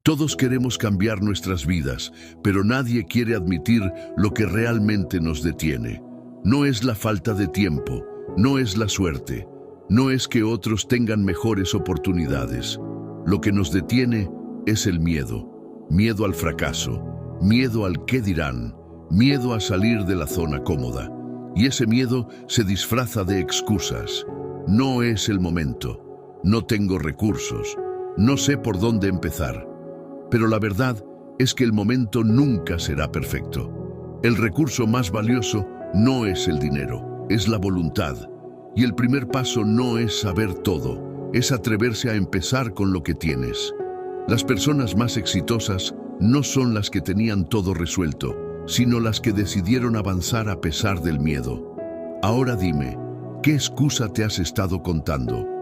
Todos queremos cambiar nuestras vidas, pero nadie quiere admitir lo que realmente nos detiene. No es la falta de tiempo, no es la suerte, no es que otros tengan mejores oportunidades. Lo que nos detiene es el miedo. Miedo al fracaso, miedo al qué dirán, miedo a salir de la zona cómoda. Y ese miedo se disfraza de excusas. No es el momento, no tengo recursos, no sé por dónde empezar. Pero la verdad es que el momento nunca será perfecto. El recurso más valioso no es el dinero, es la voluntad. Y el primer paso no es saber todo, es atreverse a empezar con lo que tienes. Las personas más exitosas no son las que tenían todo resuelto, sino las que decidieron avanzar a pesar del miedo. Ahora dime, ¿qué excusa te has estado contando?